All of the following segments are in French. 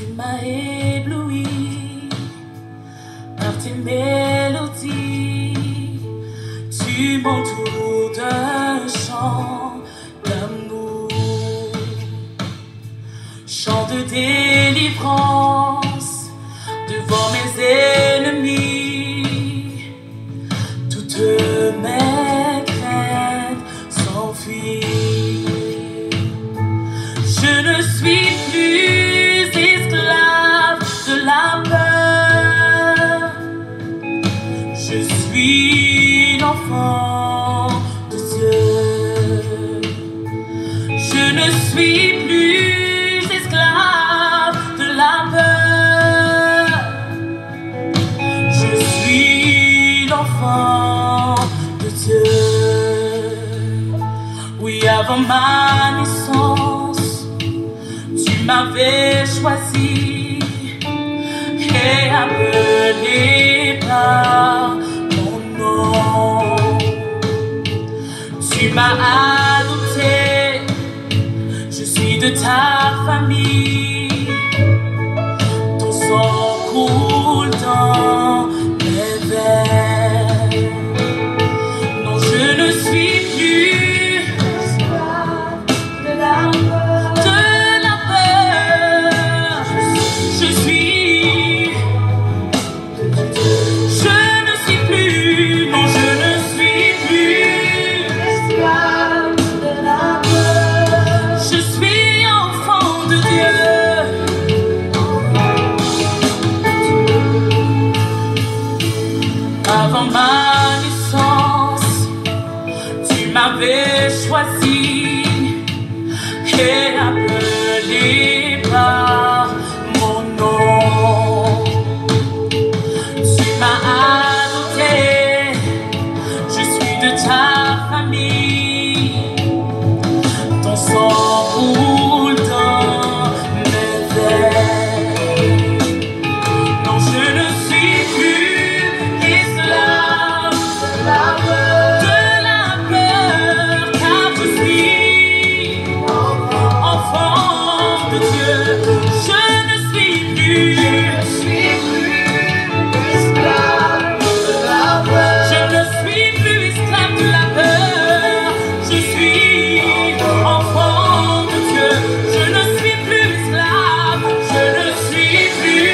Tu m'as ébloui par tes mélodies. Tu m'entoures d'un chant d'amour, chant de délivrance devant mes ennemis. Toutes mes craintes s'enfuient. Je ne suis plus esclave de la peur. Je suis l'enfant de Dieu. Je ne suis plus esclave de la peur. Je suis l'enfant de Dieu. Oui, avant ma naissance, tu m'avais choisi et appelé par mon nom. Tu m'as adopté, je suis de ta famille. Ton sang coule dans mes veines. Non, je ne suis plus esclave de la peur. Je ne suis plus, non, je ne suis plus esclave de la peur. Je suis enfant de Dieu. Avant ma naissance, tu m'avais choisi et appelé par mon nom. Tu m'as adopté, je suis de ta famille. Ton sang coule dans mes veines. Non, je ne suis plus esclave de la peur, car je suis enfant de Dieu. Je ne suis plus esclave de la peur. Je ne suis plus esclave de la peur. Je suis enfant de Dieu. Je ne suis plus esclave. Je ne suis plus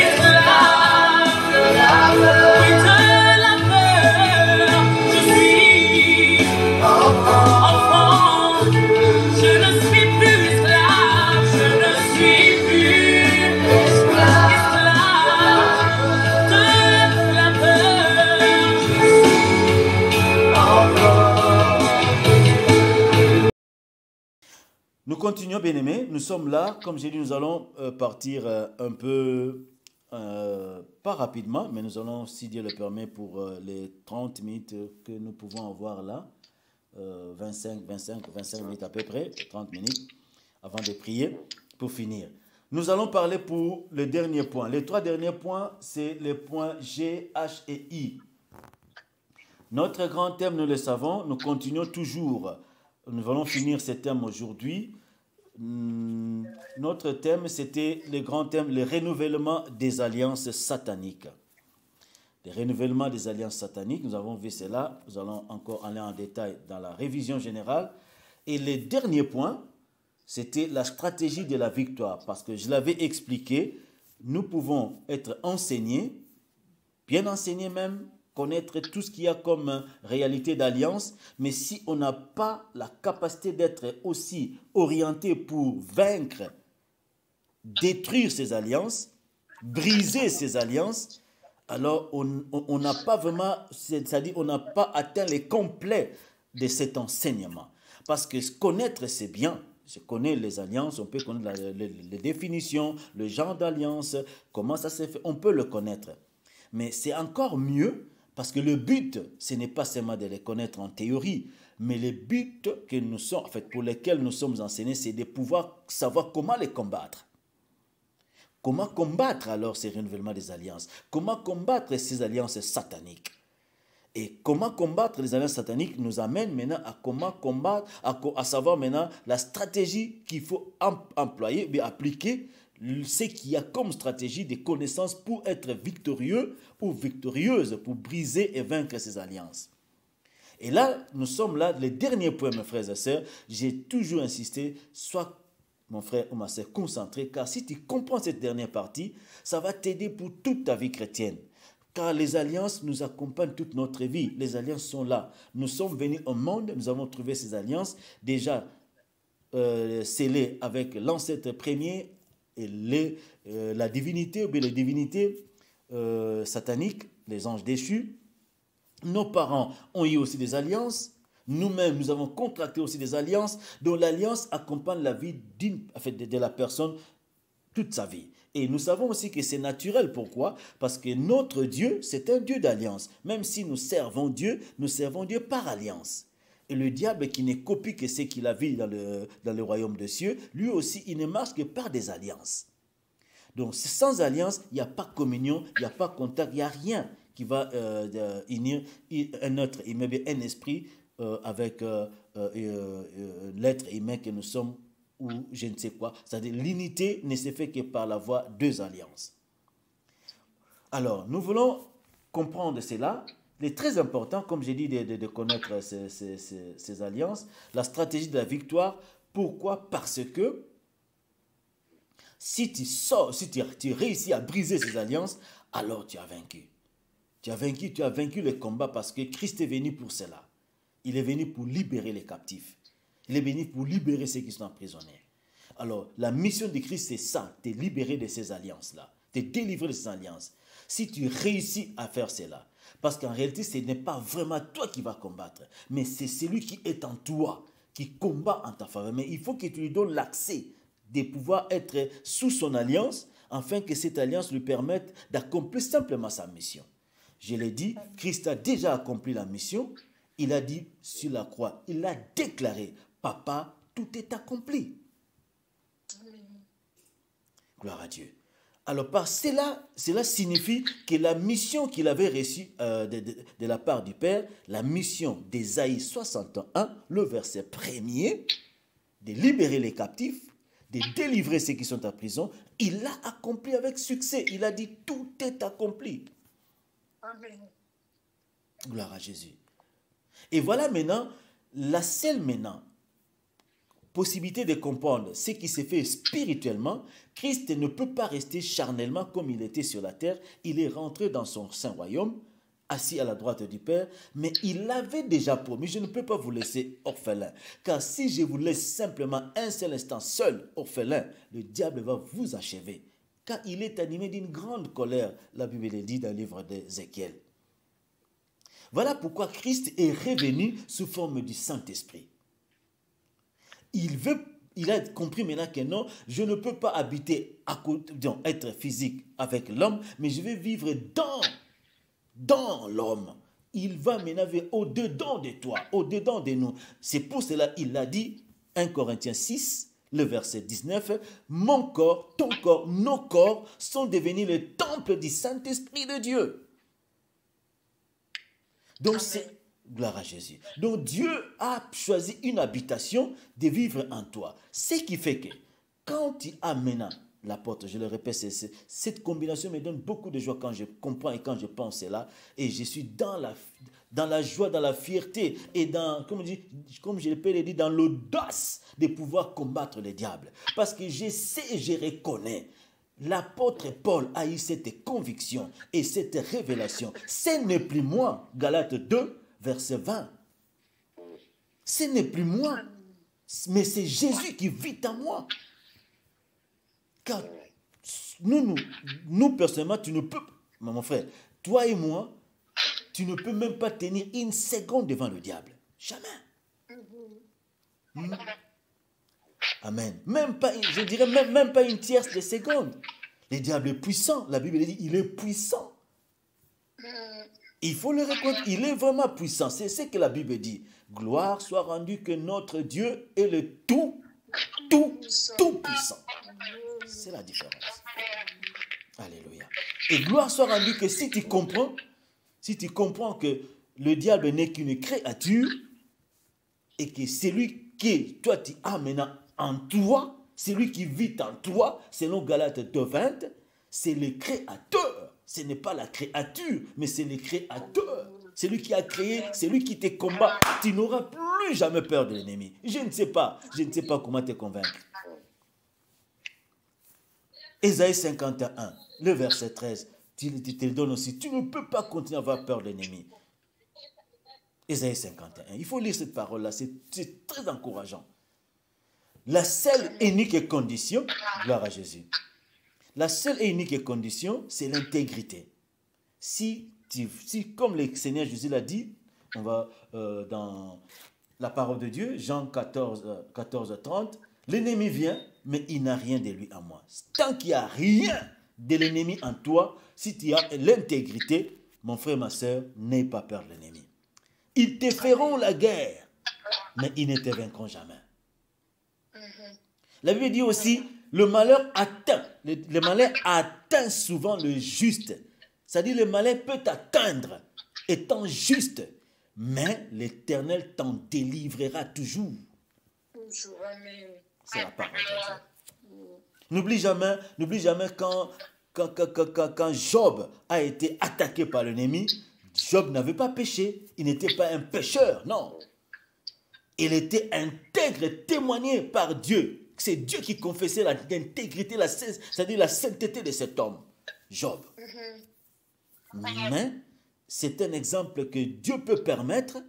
esclave de la peur. Oui, de la peur. Je suis enfant de Dieu. Je ne suis plus esclave. Je ne suis plus esclave de la peur. Nous continuons, bien-aimés. Nous sommes là. Comme j'ai dit, nous allons partir un peu, pas rapidement, mais nous allons, si Dieu le permet, pour les 30 minutes que nous pouvons avoir là. 25 minutes à peu près, 30 minutes, avant de prier, pour finir. Nous allons parler pour le dernier point. Les 3 derniers points, c'est les points G, H et I. Notre grand thème, nous le savons, nous continuons toujours. Nous allons finir ce thème aujourd'hui. Notre thème, c'était le grand thème, le renouvellement des alliances sataniques. Le renouvellement des alliances sataniques, nous avons vu cela. Nous allons encore aller en détail dans la révision générale. Et le dernier point, c'était la stratégie de la victoire. Parce que je l'avais expliqué, nous pouvons être enseignés, bien enseignés même, connaître tout ce qu'il y a comme réalité d'alliance, mais si on n'a pas la capacité d'être aussi orienté pour vaincre, détruire ces alliances, briser ces alliances, alors on n'a pas vraiment, c'est-à-dire on n'a pas atteint les complets de cet enseignement. Parce que connaître, c'est bien. Je connais les alliances, on peut connaître les définitions, le genre d'alliance, comment ça se fait, on peut le connaître. Mais c'est encore mieux, parce que le but, ce n'est pas seulement de les connaître en théorie, mais le but que nous sommes, en fait, pour lesquels nous sommes enseignés, c'est de pouvoir savoir comment les combattre. Comment combattre alors ces renouvellements des alliances? Comment combattre ces alliances sataniques? Et comment combattre les alliances sataniques nous amène maintenant à comment combattre, à savoir maintenant la stratégie qu'il faut employer, mais appliquer ce qu'il y a comme stratégie des connaissances pour être victorieux ou victorieuse, pour briser et vaincre ces alliances. Et là, nous sommes là, les derniers points, mes frères et sœurs. J'ai toujours insisté, sois, mon frère ou ma sœur, concentré, car si tu comprends cette dernière partie, ça va t'aider pour toute ta vie chrétienne. Car les alliances nous accompagnent toute notre vie. Les alliances sont là. Nous sommes venus au monde, nous avons trouvé ces alliances déjà scellées avec l'ancêtre premier et la divinité, ou bien les divinités sataniques, les anges déchus. Nos parents ont eu aussi des alliances. Nous-mêmes, nous avons contracté aussi des alliances, dont l'alliance accompagne la vie de la personne toute sa vie. Et nous savons aussi que c'est naturel. Pourquoi? Parce que notre Dieu, c'est un Dieu d'alliance. Même si nous servons Dieu par alliance. Et le diable qui ne copie que ce qu'il a vu dans le royaume des cieux, lui aussi, il ne marche que par des alliances. Donc, sans alliance, il n'y a pas communion, il n'y a pas contact, il n'y a rien qui va unir un être humain, un esprit avec l'être humain que nous sommes, ou je ne sais quoi. C'est-à-dire l'unité ne se fait que par la voie deux alliances. Alors, nous voulons comprendre cela. Il est très important, comme j'ai dit, de connaître ces alliances. La stratégie de la victoire. Pourquoi? Parce que si tu réussis à briser ces alliances, alors tu as vaincu. Tu as vaincu le combat parce que Christ est venu pour cela. Il est venu pour libérer les captifs. Il est venu pour libérer ceux qui sont emprisonnés. Alors, la mission de Christ, c'est ça, te libérer de ces alliances-là, te délivrer de ces alliances. Si tu réussis à faire cela, parce qu'en réalité, ce n'est pas vraiment toi qui vas combattre, mais c'est celui qui est en toi, qui combat en ta faveur. Mais il faut que tu lui donnes l'accès de pouvoir être sous son alliance, afin que cette alliance lui permette d'accomplir simplement sa mission. Je l'ai dit, Christ a déjà accompli la mission. Il a dit sur la croix, il a déclaré, Papa, tout est accompli. Gloire à Dieu. Alors par cela signifie que la mission qu'il avait reçue de la part du Père, la mission d'Ésaïe 61, le verset 1er, de libérer les captifs, de délivrer ceux qui sont en prison, il l'a accompli avec succès. Il a dit, tout est accompli. Amen. Gloire à Jésus. Et voilà maintenant, la seule possibilité de comprendre ce qui s'est fait spirituellement. Christ ne peut pas rester charnellement comme il était sur la terre. Il est rentré dans son saint royaume, assis à la droite du Père, mais il avait déjà promis, je ne peux pas vous laisser orphelin, car si je vous laisse simplement un seul instant seul, orphelin, le diable va vous achever, car il est animé d'une grande colère, la Bible le dit dans le livre d'Ézéchiel. Voilà pourquoi Christ est revenu sous forme du Saint-Esprit. Il a compris maintenant que non, je ne peux pas habiter à côté, être physique avec l'homme, mais je vais vivre dans l'homme. Il va maintenant au-dedans de toi, au-dedans de nous. C'est pour cela qu'il a dit, 1 Corinthiens 6, le verset 19, mon corps, ton corps, nos corps sont devenus le temple du Saint-Esprit de Dieu. Donc c'est, gloire à Jésus. Donc Dieu a choisi une habitation de vivre en toi. Ce qui fait que quand tu as maintenant la porte, je le répète, cette combinaison me donne beaucoup de joie quand je comprends et quand je pense cela. Et je suis dans la joie, dans la fierté et dans, comme je peux le dire, dans l'audace de pouvoir combattre le diable. Parce que je sais et je reconnais. L'apôtre Paul a eu cette conviction et cette révélation. Ce n'est plus moi, Galates 2, verset 20. Ce n'est plus moi, mais c'est Jésus qui vit en moi. Car nous personnellement, tu ne peux, mon frère, toi et moi, tu ne peux même pas tenir une seconde devant le diable. Jamais. Amen. Même pas, je dirais même pas une tierce de seconde. Le diable est puissant. La Bible dit, il est puissant. Il faut le reconnaître. Il est vraiment puissant. C'est ce que la Bible dit. Gloire soit rendue que notre Dieu est le tout puissant. C'est la différence. Alléluia. Et gloire soit rendue que si tu comprends que le diable n'est qu'une créature et que c'est lui que toi tu as maintenant en toi, celui qui vit en toi, selon Galates 2:20, c'est le créateur. Ce n'est pas la créature, mais c'est le créateur. C'est lui qui a créé, c'est lui qui te combat. Tu n'auras plus jamais peur de l'ennemi. Je ne sais pas comment te convaincre. Ésaïe 51, le verset 13, tu te le donnes aussi. Tu ne peux pas continuer à avoir peur de l'ennemi. Ésaïe 51, il faut lire cette parole-là, c'est très encourageant. La seule et unique condition, gloire à Jésus, la seule et unique condition, c'est l'intégrité. Si, comme le Seigneur Jésus l'a dit, on va dans la parole de Dieu, Jean 14, 30, l'ennemi vient, mais il n'a rien de lui en moi. Tant qu'il n'y a rien de l'ennemi en toi, si tu as l'intégrité, mon frère, ma soeur, n'aie pas peur de l'ennemi. Ils te feront la guerre, mais ils ne te vaincront jamais. La Bible dit aussi, le malheur atteint souvent le juste. C'est-à-dire, le malheur peut t'atteindre étant juste, mais l'Éternel t'en délivrera toujours. C'est la parole de Dieu. N'oublie jamais quand Job a été attaqué par l'ennemi, Job n'avait pas péché, il n'était pas un pécheur, non. Il était intègre, témoigné par Dieu. C'est Dieu qui confessait l'intégrité, c'est-à-dire la sainteté de cet homme, Job. Mais c'est un exemple que Dieu peut permettre,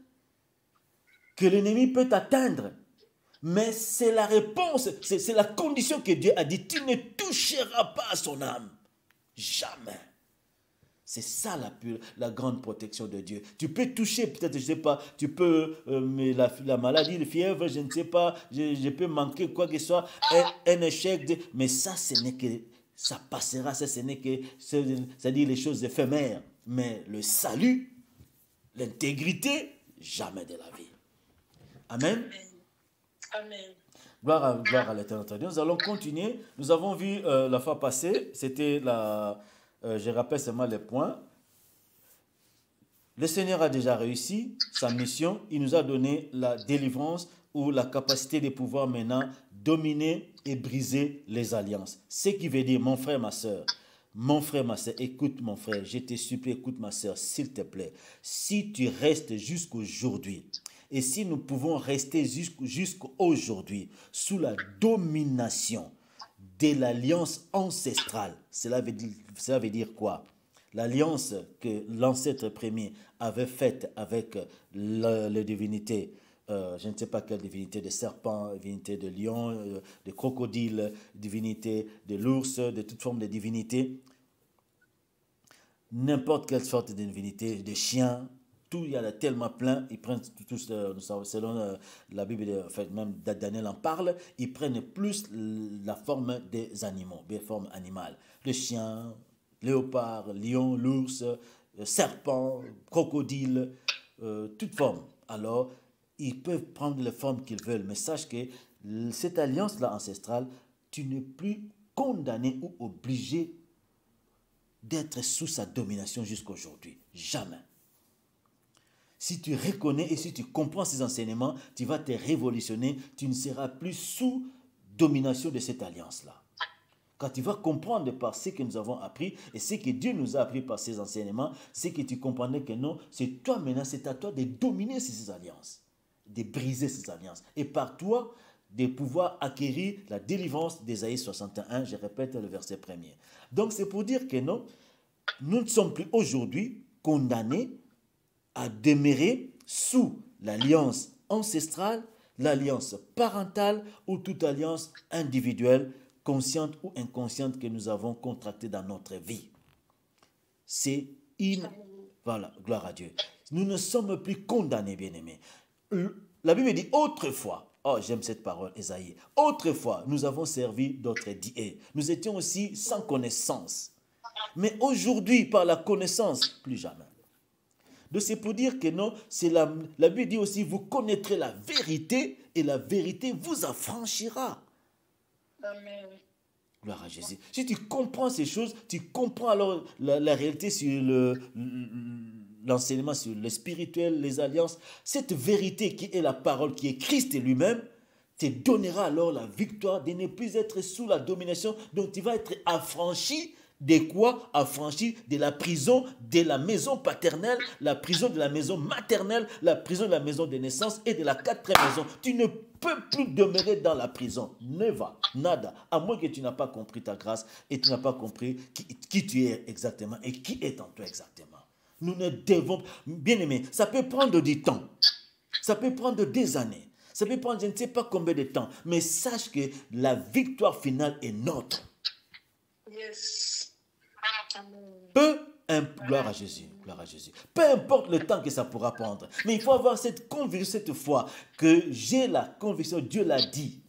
que l'ennemi peut atteindre. Mais c'est la réponse, c'est la condition que Dieu a dit, tu ne toucheras pas à son âme. Jamais. C'est ça la grande protection de Dieu. Tu peux toucher, peut-être, je ne sais pas, tu peux, mais la maladie, la fièvre, je ne sais pas, je peux manquer quoi que ce soit, un échec, mais ça, ce n'est que, ça passera, ça, ce n'est que, c'est-à-dire les choses éphémères. Mais le salut, l'intégrité, jamais de la vie. Amen. Amen. Gloire à l'Éternel. Nous allons continuer. Nous avons vu la fois passée, c'était je rappelle seulement les points. Le Seigneur a déjà réussi sa mission. Il nous a donné la délivrance ou la capacité de pouvoir maintenant dominer et briser les alliances. Ce qui veut dire, mon frère, ma soeur, écoute mon frère, je te supplie, écoute ma soeur, s'il te plaît. Si tu restes jusqu'aujourd'hui, et si nous pouvons rester jusqu'aujourd'hui sous la domination de l'alliance ancestrale, cela veut dire quoi? L'alliance que l'ancêtre premier avait faite avec les divinités, je ne sais pas quelle divinité, de serpent, divinité de lion, de crocodile, divinité de l'ours, de toute forme de divinité, n'importe quelle sorte de divinité, de chien, tout, il y en a tellement plein, ils prennent tous, selon la Bible, en fait, même Daniel en parle, ils prennent plus la forme des animaux, des formes animales. Le chien, léopard, lion, l'ours, serpent, crocodile, toute forme. Alors, ils peuvent prendre les formes qu'ils veulent, mais sache que cette alliance-là ancestrale, tu n'es plus condamné ou obligé d'être sous sa domination jusqu'aujourd'hui. Jamais. Si tu reconnais et si tu comprends ces enseignements, tu vas te révolutionner, tu ne seras plus sous domination de cette alliance-là. Quand tu vas comprendre par ce que nous avons appris et ce que Dieu nous a appris par ces enseignements, c'est que tu comprendrais que non, c'est toi maintenant, c'est à toi de dominer ces alliances, de briser ces alliances. Et par toi, de pouvoir acquérir la délivrance d'Ésaïe 61, je répète le verset premier. Donc c'est pour dire que non, nous ne sommes plus aujourd'hui condamnés à demeurer sous l'alliance ancestrale, l'alliance parentale ou toute alliance individuelle, consciente ou inconsciente que nous avons contractée dans notre vie. C'est Voilà, gloire à Dieu. Nous ne sommes plus condamnés, bien-aimés. La Bible dit autrefois, oh j'aime cette parole, Ésaïe, autrefois nous avons servi d'autres dieux. Nous étions aussi sans connaissance. Mais aujourd'hui, par la connaissance, plus jamais. Donc c'est pour dire que non, la Bible dit aussi, vous connaîtrez la vérité et la vérité vous affranchira. Amen. Gloire à Jésus. Si tu comprends ces choses, tu comprends alors la réalité sur l'enseignement, sur le spirituel, les alliances. Cette vérité qui est la parole, qui est Christ lui-même, te donnera alors la victoire de ne plus être sous la domination. Donc tu vas être affranchi de quoi? Affranchi de la prison de la maison paternelle, la prison de la maison maternelle, la prison de la maison de naissance et de la quatrième maison. Tu ne peux plus demeurer dans la prison. Neva, nada. À moins que tu n'as pas compris ta grâce et tu n'as pas compris qui tu es exactement et qui est en toi exactement. Nous ne devons... Bien aimé, ça peut prendre du temps. Ça peut prendre des années. Ça peut prendre je ne sais pas combien de temps. Mais sache que la victoire finale est nôtre. Yes. Gloire à Jésus, gloire à Jésus. Peu importe le temps que ça pourra prendre. Mais il faut avoir cette conviction, cette foi, que j'ai la conviction, Dieu l'a dit.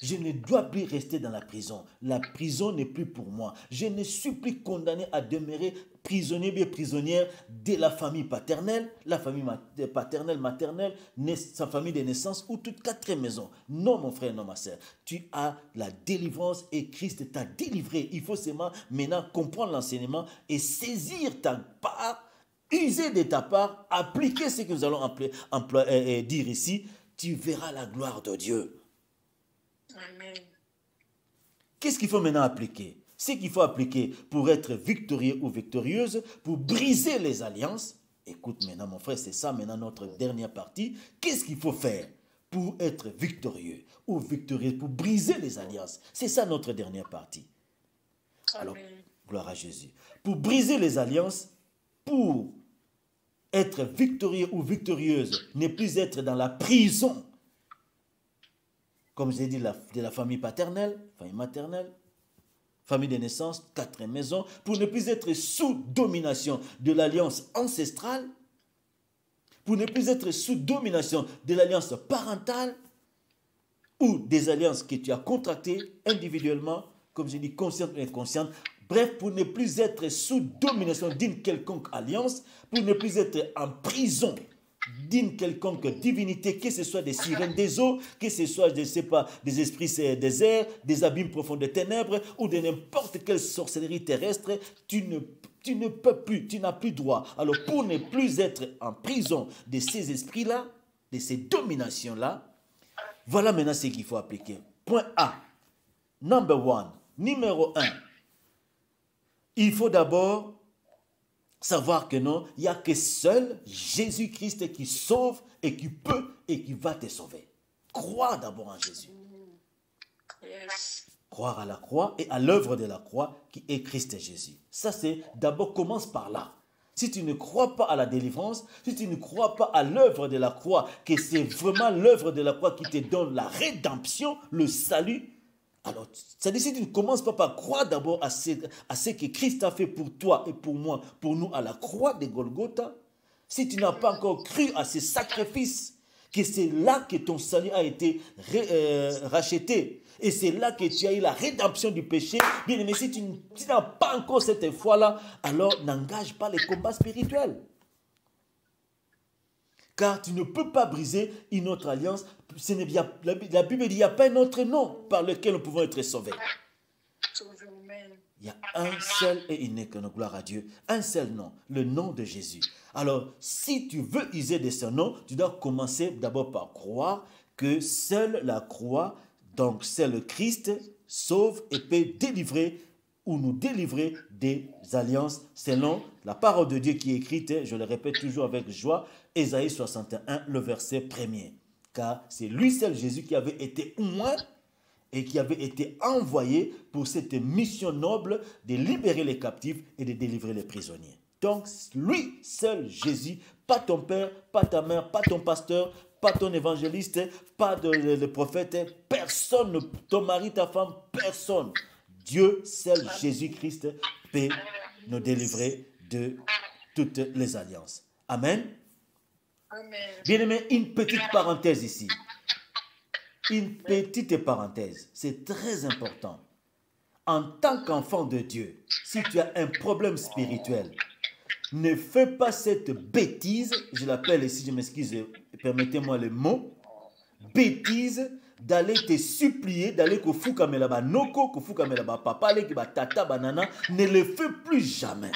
Je ne dois plus rester dans la prison. La prison n'est plus pour moi. Je ne suis plus condamné à demeurer prisonnier, bien prisonnière de la famille paternelle, la famille paternelle, maternelle, sa famille de naissance ou toute quatrième maison. Non, mon frère, non, ma soeur. Tu as la délivrance et Christ t'a délivré. Il faut seulement maintenant comprendre l'enseignement et saisir ta part, user de ta part, appliquer ce que nous allons dire ici. Tu verras la gloire de Dieu. Amen. Qu'est-ce qu'il faut maintenant appliquer? Ce qu'il faut appliquer pour être victorieux ou victorieuse, pour briser les alliances. Écoute maintenant mon frère, c'est ça maintenant notre dernière partie. Qu'est-ce qu'il faut faire pour être victorieux ou victorieuse, pour briser les alliances? C'est ça notre dernière partie. Alors, gloire à Jésus. Pour briser les alliances, pour être victorieux ou victorieuse, ne plus être dans la prison, comme j'ai dit, de la famille paternelle, famille maternelle, famille de naissance, quatrième maison, pour ne plus être sous domination de l'alliance ancestrale, pour ne plus être sous domination de l'alliance parentale ou des alliances que tu as contractées individuellement, comme j'ai dit, consciente ou inconsciente. Bref, pour ne plus être sous domination d'une quelconque alliance, pour ne plus être en prison d'une quelconque divinité, que ce soit des sirènes des eaux, que ce soit, je ne sais pas, des esprits des airs, des abîmes profonds de ténèbres, ou de n'importe quelle sorcellerie terrestre, tu ne peux plus, tu n'as plus droit. Alors, pour ne plus être en prison de ces esprits-là, de ces dominations-là, voilà maintenant ce qu'il faut appliquer. Point A. Number one. Numéro 1. Il faut d'abord savoir que non, il n'y a que seul Jésus-Christ qui sauve et qui peut et qui va te sauver. Crois d'abord en Jésus. Yes. Croire à la croix et à l'œuvre de la croix qui est Christ Jésus. Ça c'est, d'abord commence par là. Si tu ne crois pas à la délivrance, si tu ne crois pas à l'œuvre de la croix, que c'est vraiment l'œuvre de la croix qui te donne la rédemption, le salut, alors, ça dit, si tu ne commences pas par croire d'abord à ce que Christ a fait pour toi et pour moi, pour nous à la croix de Golgotha, si tu n'as pas encore cru à ces sacrifices, que c'est là que ton salut a été racheté, et c'est là que tu as eu la rédemption du péché, bien aimé, si tu n'as pas encore cette foi-là, alors n'engage pas les combats spirituels. Car tu ne peux pas briser une autre alliance. La Bible dit qu'il n'y a pas un autre nom par lequel nous pouvons être sauvés. Il y a un seul et unique nom, gloire à Dieu. Un seul nom, le nom de Jésus. Alors, si tu veux user de ce nom, tu dois commencer d'abord par croire que seule la croix, donc seul Christ, sauve et peut délivrer ou nous délivrer des alliances selon la parole de Dieu qui est écrite, je le répète toujours avec joie, Ésaïe 61, le verset 1er. Car c'est lui seul, Jésus, qui avait été oint et qui avait été envoyé pour cette mission noble de libérer les captifs et de délivrer les prisonniers. Donc, lui seul, Jésus, pas ton père, pas ta mère, pas ton pasteur, pas ton évangéliste, pas le prophète, personne, ton mari, ta femme, personne. Dieu seul, Jésus-Christ, peut nous délivrer de toutes les alliances. Amen. Bien-aimé, une petite parenthèse ici. Une petite parenthèse. C'est très important. En tant qu'enfant de Dieu, si tu as un problème spirituel, ne fais pas cette bêtise, je l'appelle ici, je m'excuse, permettez-moi le mot, bêtise, d'aller te supplier, d'aller kofuka melaba noko, kofuka melaba papa, aller ki ba tata banana, ne le fais plus jamais.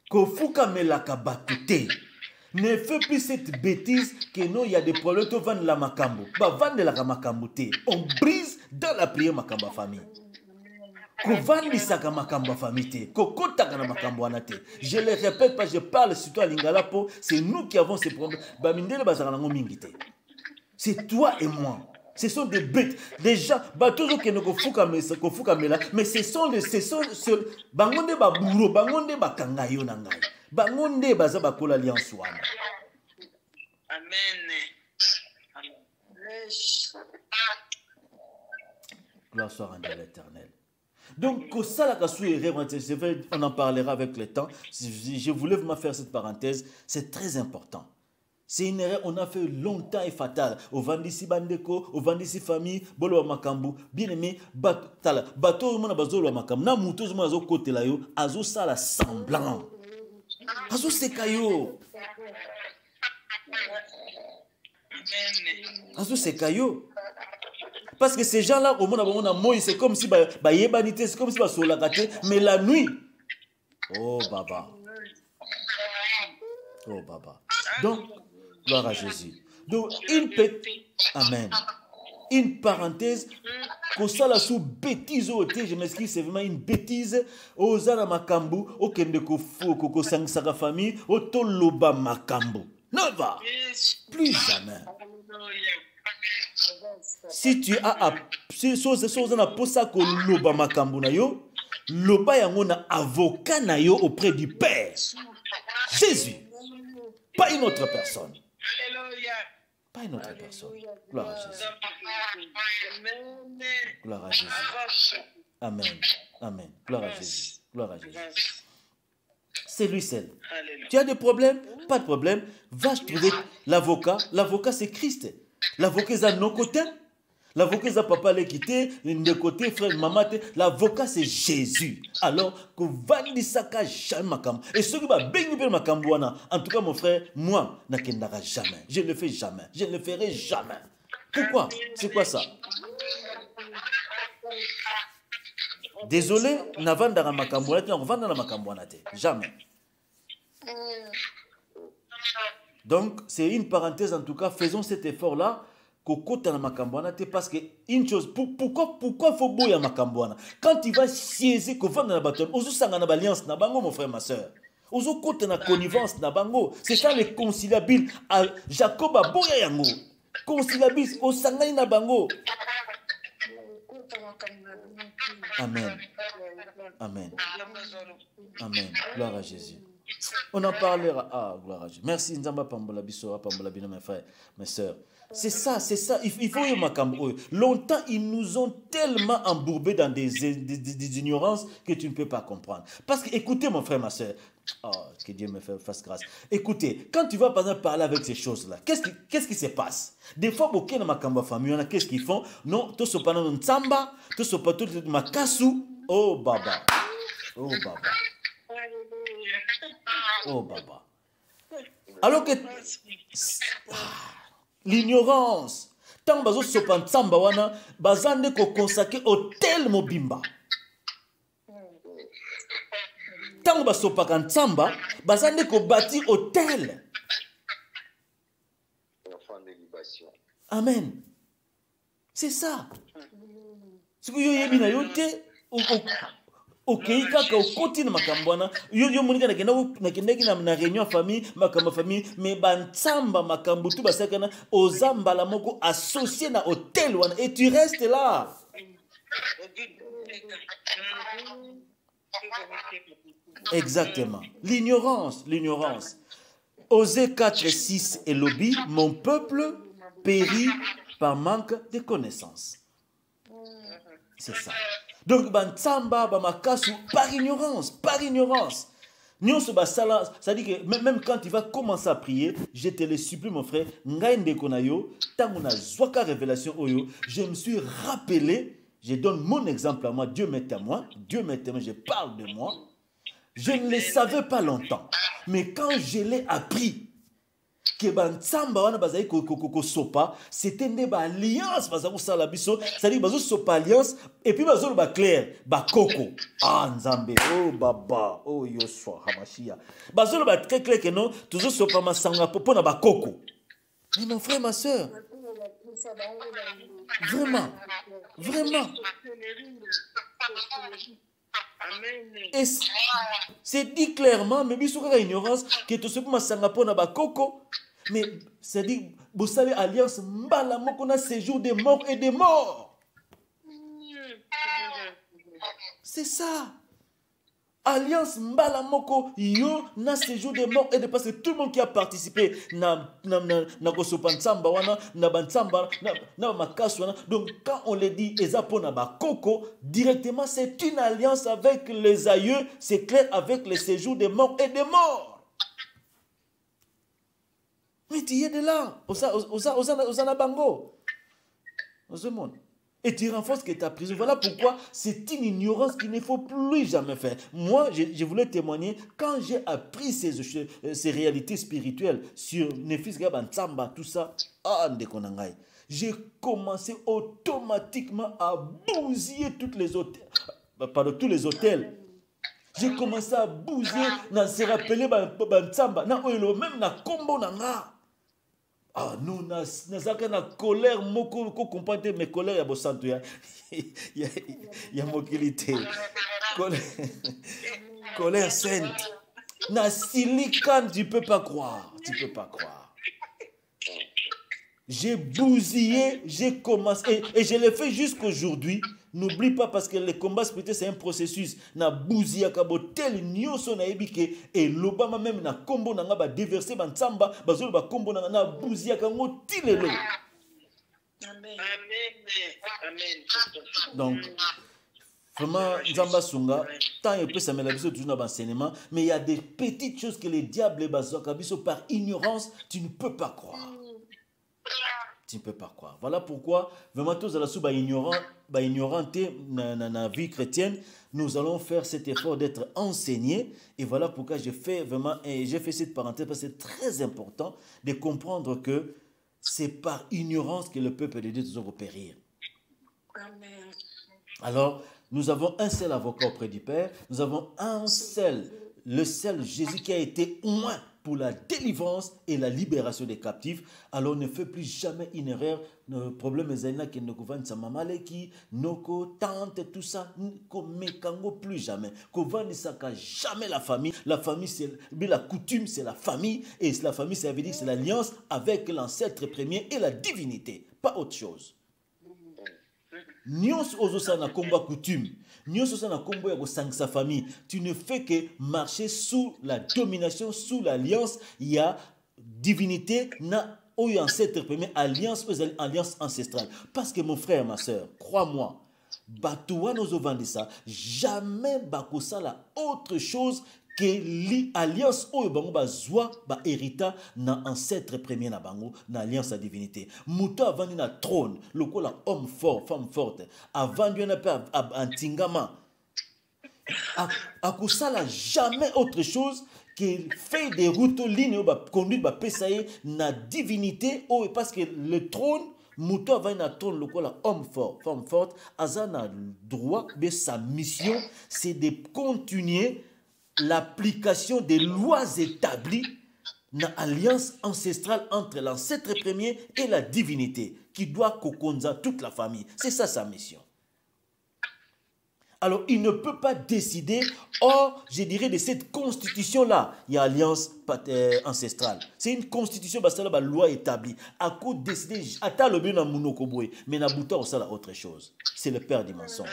Kofuka melaka batute. Ne fais plus cette bêtise que non, il y a des problèmes, tu vends la makambo. Bah, vendre la makambo te. On brise dans la prière makambo famille. Ko vandi saka makambo famille te. Ko kotaka na makambo anate. Je le répète pas, je parle surtout à Lingala po, c'est nous qui avons ces problèmes. Bah, mindele bazaka nango mingi te. C'est toi et moi. Ce sont des bêtes. Des gens, bah, toujours que nous kofuka mela, mais ce sont bangonde ba bourreau, bangonde ba kangayo nangai. Bangonde baza ba kola alliance wana. Amen. Gloire soit rendue à l'Éternel. Donc, on en parlera avec le temps. Je voulais vous faire cette parenthèse. C'est très important. C'est une erreur, on a fait longtemps et fatale. Au Vandisi Bandeko, au Vandisi famille, Bolo Makambu, bien aimé, bateau, mon abazolo Makambu, na moutos, mon azo côté là yo, azo ça la semblant. Azo sekayo. Azo sekayo. Parce que ces gens-là, au monde a Moïse, c'est comme si yebanité, c'est comme si solakate, mais la nuit. Oh baba. Oh baba. Donc, gloire à Jésus. Donc, Amen. Une parenthèse, que ça la sous bêtise au thé, je m'excuse, c'est vraiment une bêtise. Au Zara Makambu, au Kendeko Foko Sangsara famille, au Toloba Makambu. Ne va plus jamais. Si tu as si on a posé ça que Loba Makambu na yo, Loba yango na avocat na yo auprès du Père. Jésus. Pas une autre personne. Pas une autre personne. Gloire à Jésus. Gloire à Jésus. Amen. Amen. Gloire à Jésus. Gloire à Jésus. C'est lui seul. Tu as des problèmes? Pas de problème. Va trouver l'avocat. L'avocat, c'est Christ. L'avocat, c'est à nos côtés. L'avocat, c'est papa l'a quitté. De côté, frère, maman. L'avocat, c'est Jésus. Alors, que va dire ça qu'à jamais makam. Et ceux qui va bénir makam wana. En tout cas, mon frère, moi, n'a qu'endara jamais. Je ne le fais jamais. Je ne le ferai jamais. Pourquoi? C'est quoi ça? Désolé, n'avandara makam wana, n'avandara makam wana te. Jamais. Donc, c'est une parenthèse en tout cas. Faisons cet effort-là. Parce que une chose, pourquoi faut bouillir Makambouana? Quand il va siéger, qu'on va dans la bataille, on s'en a alliance, nabango, mon frère, ma soeur. On s'en côté na connivence, nabango. C'est ça les conciliables. Jacob a bouillir yango. Conciliables, on s'en a nabango. Amen. Amen. Amen. Gloire à Jésus. On en parlera. Ah, gloire à Jésus. Merci, Nzamba Pambola Bissora, Pambola Bino, mes frères, mes soeurs. C'est ça, c'est ça. Il faut y makambo. Longtemps, ils nous ont tellement embourbés dans des ignorances que tu ne peux pas comprendre. Parce que, écoutez, mon frère, ma soeur, oh, que Dieu me fasse grâce. Écoutez, quand tu vas par exemple parler avec ces choses-là, qu'est-ce qui se passe? Des fois, beaucoup de makambo famille, qu'est-ce qu'ils font? Non, tout ce pendant un samba, tout ce pendant tout makasu. Oh, baba. Oh, baba. Oh, baba. Alors que l'ignorance, tant bazo sopan samba wana, bazande ko consacrer au tel mobimba. Tant ba sopan samba, bazande ko bâti hôtel. Amen. C'est ça. Ce que yo yebi na yote ok, kaka okoti na makambwana yo monika na kendeki na réunion famille makamba famille mais bantsamba makambu tu basakana ozamba la moko associé na hôtel wana et tu restes là. Exactement. L'ignorance. Osée 4:6 et lobby, mon peuple périt par manque de connaissances. C'est ça. Donc, bantsamba, bamakasu, par ignorance. C'est-à-dire que même quand tu vas commencer à prier, je te le supplie, mon frère, révélation, je me suis rappelé, je donne mon exemple à moi, Dieu m'est témoin, je parle de moi. Je ne le savais pas longtemps, mais quand je l'ai appris, que bantsamba wana bazali sopa, c'était une alliance bazali sala biso, c'est-à-dire bazo sopa alliance et puis bazo ba clair, ba koko. Ah nzambe, oh baba, oh Yoshua Hamashia. Bazo ba très clair que non, toujours sopa masanga popo na ba koko. Mais mon frère, ma soeur, vraiment, vraiment. Et c'est dit clairement, mais il y a une ignorance que tout ce que masanga po na ba koko. Mais c'est dit, vous savez, alliance mbala moko na séjour des morts et des morts. C'est ça. Alliance mbala moko yo na séjour des morts et des parce que tout le monde qui a participé na kosopa ntsamba wana na bantsamba na makasu wana. Donc quand on le dit ezapo na ba koko, directement c'est une alliance avec les aïeux, c'est clair, avec le séjour des morts et des morts. Mais tu es de là, osana bango. Osemon. Et tu renforces que ta prison. Voilà pourquoi c'est une ignorance qu'il ne faut plus jamais faire. Moi, je voulais témoigner, quand j'ai appris ces réalités spirituelles sur Nefis Gaban Tsamba, tout ça, j'ai commencé automatiquement à bousiller tous les hôtels. J'ai commencé à bousiller, à se rappeler Tsamba, même na combo nanga. Ah, nous, nous avons une colère, moko comprendre mes colères, il y a mobilité. Colère sainte. Na silicane, tu ne peux pas croire. Tu ne peux pas croire. J'ai bousillé, j'ai commencé, et je l'ai fait jusqu'aujourd'hui. N'oublie pas parce que le combat spirituel c'est un processus. Na bousillé kabotel nyoso na ebike et l'Obama même na combo na nga ba déverser ba ntsamba bazolo ba combo na bousillé kango tilelo. Amen. Donc vraiment nzamba sunga tant et peu ça me la biso toujours dans l'enseignement, mais il y a des petites choses que les diables bazoka biso par ignorance, tu ne peux pas croire. Tu ne peux pas croire. Voilà pourquoi, vraiment, tous à la souba ignorante dans la vie chrétienne, nous allons faire cet effort d'être enseignés. Et voilà pourquoi j'ai fait cette parenthèse, parce que c'est très important de comprendre que c'est par ignorance que le peuple de Dieu doit périr. Amen. Alors, nous avons un seul avocat auprès du Père, nous avons le seul Jésus qui a été oint pour la délivrance et la libération des captifs. Alors ne fais plus jamais une erreur. Le problème est que nous gouverne sa maman qui noko tante tout ça mekango plus jamais. Gouverne ça jamais la famille. La famille c'est la coutume, c'est la famille et la famille ça veut dire c'est l'alliance avec l'ancêtre premier et la divinité, pas autre chose. Nyos ozosa na komba coutume. Nyos ozosa na kombo ya sa famille. Tu ne fais que marcher sous la domination, sous l'alliance. Il y a divinité na oyo ancêtre premier alliance ancestrale. Parce que mon frère, ma soeur, crois-moi, batouwa nozo vandisa, jamais bakosa la autre chose que l'alliance oyo bango bazwa ba hérita na ancêtre premier na bango na alliance à divinité. Muto avandi na trône, lokola homme fort, femme forte, avandi na pe antingama. Akosala jamais autre chose que fait des routes lignes ba conduite ba pesaye na divinité oyo parce que le trône Muto avandi na trône lokola homme fort, femme forte, azana droit mais sa mission c'est de continuer l'application des lois établies dans l'alliance ancestrale entre l'ancêtre premier et la divinité qui doit kokonza toute la famille. C'est ça sa mission. Alors il ne peut pas décider, je dirais de cette constitution-là, il y a alliance ancestrale. C'est une constitution, c'est la loi établie. À quoi décider, attends le bien dans Mounokoboué, mais Nabuta aussi la autre chose. C'est le père du mensonge.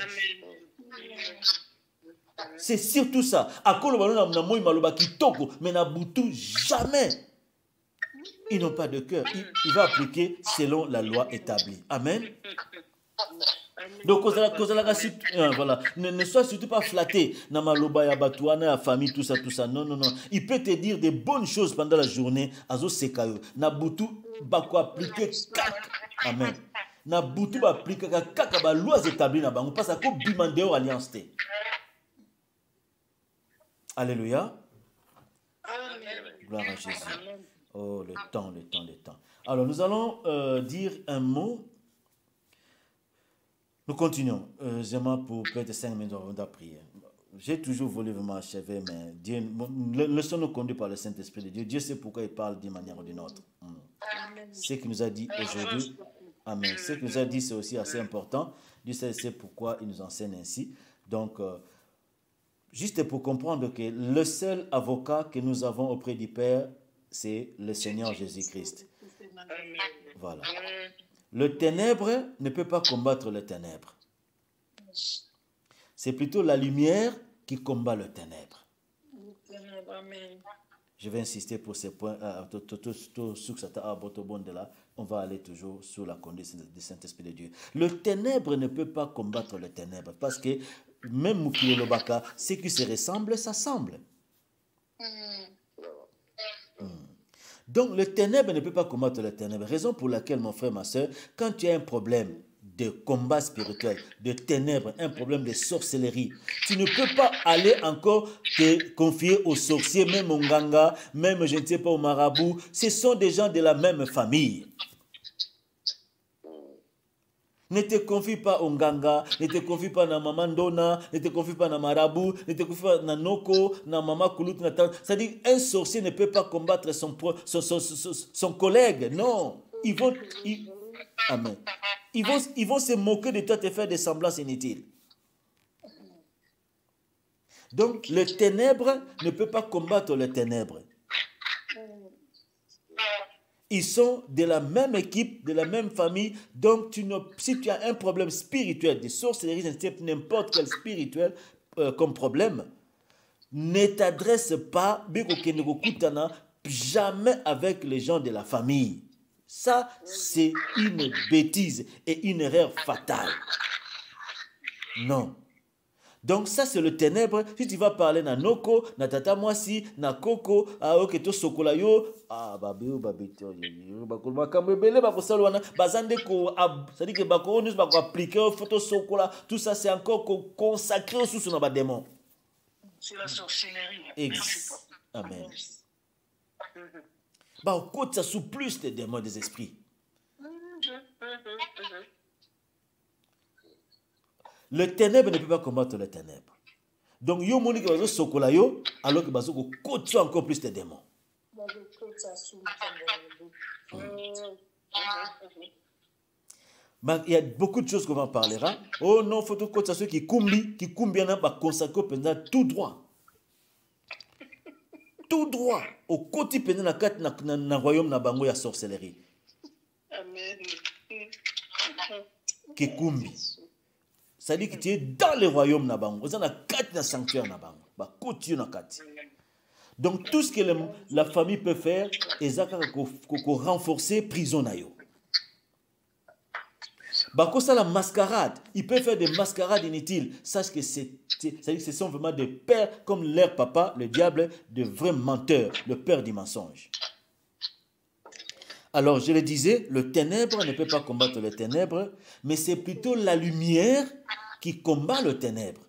C'est surtout ça. Mais Nabutu, jamais. Ils n'ont pas de cœur. Il va appliquer selon la loi établie. Amen. Donc, voilà. Ne sois surtout pas flatté. Namaloba ya batouana, ya famille, tout ça. Non. Il peut te dire des bonnes choses pendant la journée. Azo sekayo. Nabutu, bako appliquer kak. Amen. Nabutu, ba appliquer kak, ba lois établies na bango. Parce que bimandeo alliance te. Alléluia. Amen. Gloire à Jésus. Oh, le temps, le temps, le temps. Alors, nous allons dire un mot. Nous continuons. Seulement pour peut-être 5 minutes avant de prier. J'ai toujours voulu vraiment achever, mais Dieu, laissons-nous conduire par le Saint-Esprit de Dieu. Dieu sait pourquoi il parle d'une manière ou d'une autre. Ce qu'il nous a dit aujourd'hui, amen. Ce qu'il nous a dit, c'est aussi assez important. Dieu sait pourquoi il nous enseigne ainsi. Donc, juste pour comprendre que le seul avocat que nous avons auprès du Père, c'est le Seigneur Jésus-Christ. Voilà. Le ténèbre ne peut pas combattre le ténèbre. C'est plutôt la lumière qui combat le ténèbre. Je vais insister pour ces points. On va aller toujours sous la conduite du Saint-Esprit de Dieu. Le ténèbre ne peut pas combattre le ténèbre parce que même Mukile Lobaka, ce qui se ressemble, ça semble. Donc le ténèbre ne peut pas combattre le ténèbre. Raison pour laquelle, mon frère, ma soeur, quand tu as un problème de combat spirituel, de ténèbres, un problème de sorcellerie, tu ne peux pas aller encore te confier aux sorciers, même au nganga, même je ne sais pas au marabout. Ce sont des gens de la même famille. Ne te confie pas au nganga, ne te confie pas à maman Dona, ne te confie pas à marabout, ne te confie pas à Noko, à maman Koulout. C'est-à-dire, un sorcier ne peut pas combattre son collègue. Non. Amen. Ils vont se moquer de toi, te faire des semblances inutiles. Donc, le ténèbre ne peut pas combattre le ténèbre. Ils sont de la même équipe, de la même famille. Donc, si tu as un problème spirituel, de sorcellerie, n'importe quel spirituel comme problème, ne t'adresse pas jamais avec les gens de la famille. Ça, c'est une bêtise et une erreur fatale. Non. Donc ça, c'est le ténèbre. Si tu vas parler na Noko, na Tata Mwasi, na Koko, Oketo Sokolayo, babeo, babito, makamebele, bakosalwana, bazande ko, c'est-à-dire que bako, nous bako appliquer aux photos Sokola, tout ça, c'est encore consacré au sous na démon. C'est la sorcellerie. Amen. Bah, au côté, ça sous plus des démons des esprits. Le ténèbre ne peut pas combattre le ténèbre. Donc, yo moni que sokola yo, alors que bazoko côté encore plus des démons. Bah, il y a beaucoup de choses qu'on va parler. Hein? Oh non, faut que ça soit qui kumbi bien ba consacrer pendant tout droit. Tout droit au côté pendant la carte na royaume na bango ya sorcellerie. Amen. Kikumbi. Ça dit que tu es dans le royaume na bango. Vous avez la carte na sanctuaire na bango. Ba côté na carte. Donc tout ce que la famille peut faire, ezaka ko renforcer prison na yo. Bako ça la mascarade, il peut faire des mascarades inutiles. Sache que ce sont vraiment des pères comme leur papa, le diable, de vrais menteurs, le père du mensonge. Alors je le disais, le ténèbre ne peut pas combattre le ténèbre, mais c'est plutôt la lumière qui combat le ténèbre.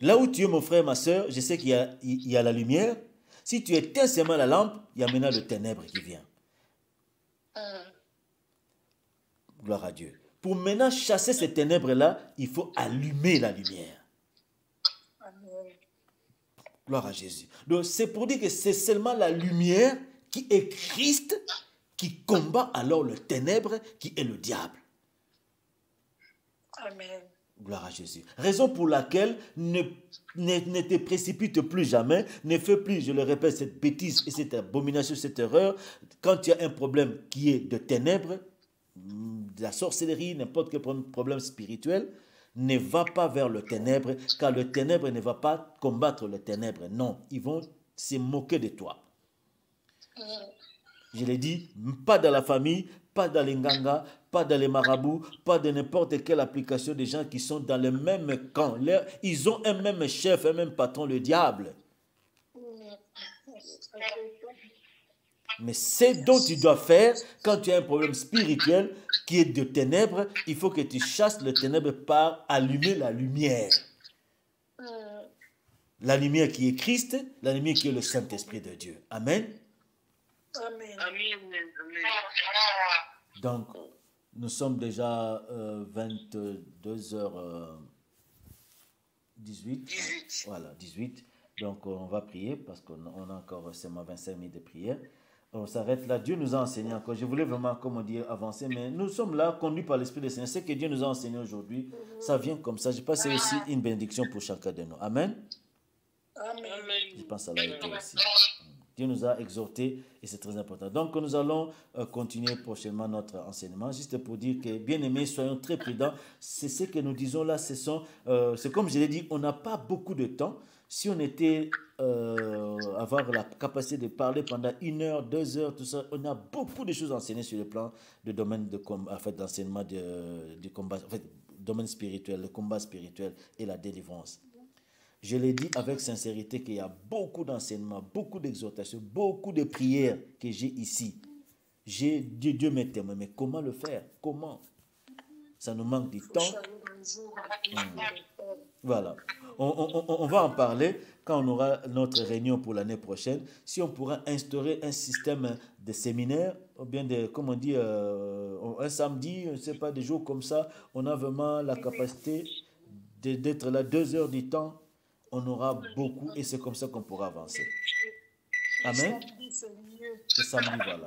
Là où tu es mon frère, ma soeur, je sais qu'il y a la lumière. Si tu éteins seulement la lampe, il y a maintenant le ténèbre qui vient. Gloire à Dieu. Pour maintenant chasser ces ténèbres-là, il faut allumer la lumière. Amen. Gloire à Jésus. Donc c'est pour dire que c'est seulement la lumière qui est Christ qui combat alors le ténèbre qui est le diable. Amen. Gloire à Jésus. Raison pour laquelle ne te précipite plus jamais, ne fais plus, je le répète, cette bêtise et cette abomination, cette erreur. Quand tu as un problème qui est de ténèbres, de la sorcellerie, n'importe quel problème spirituel, ne va pas vers le ténèbre, car le ténèbre ne va pas combattre le ténèbre. Non, ils vont se moquer de toi. Je l'ai dit, pas dans la famille, pas dans les nganga, pas dans les marabouts, pas dans n'importe quelle application des gens qui sont dans le même camp. Ils ont un même chef, un même patron, le diable. Mais c'est dont tu dois faire quand tu as un problème spirituel qui est de ténèbres, il faut que tu chasses le ténèbre par allumer la lumière. La lumière qui est Christ, la lumière qui est le Saint-Esprit de Dieu. Amen. Amen. Amen. Amen. Donc, nous sommes déjà 22h18. 18. Voilà, 18. Donc, on va prier parce qu'on a encore seulement 25 minutes de prière. On s'arrête là. Dieu nous a enseigné encore. Je voulais vraiment, comme on dit, avancer, mais nous sommes là, conduits par l'Esprit du Seigneur. Ce que Dieu nous a enseigné aujourd'hui, ça vient comme ça. Je pense que c'est aussi une bénédiction pour chacun de nous. Amen. Amen. Je pense que ça l'a été aussi. Dieu nous a exhortés et c'est très important. Donc, nous allons continuer prochainement notre enseignement. Juste pour dire que, bien aimés, soyons très prudents. C'est ce que nous disons là. C'est comme je l'ai dit, on n'a pas beaucoup de temps. Si on était avoir la capacité de parler pendant 1 heure, 2 heures, tout ça, on a beaucoup de choses à enseigner sur le plan de domaine de combat, en fait, d'enseignement du combat, en fait, domaine spirituel, le combat spirituel et la délivrance. Je l'ai dit avec sincérité qu'il y a beaucoup d'enseignements, beaucoup d'exhortations, beaucoup de prières que j'ai ici. Dieu m'est témoin, mais comment le faire? Comment? Ça nous manque du temps. Voilà. On va en parler quand on aura notre réunion pour l'année prochaine. Si on pourra instaurer un système de séminaire, ou bien comme on dit, un samedi, je ne sais pas, des jours comme ça, on a vraiment la capacité d'être là 2 heures du temps. On aura beaucoup et c'est comme ça qu'on pourra avancer. Amen. Le samedi, voilà.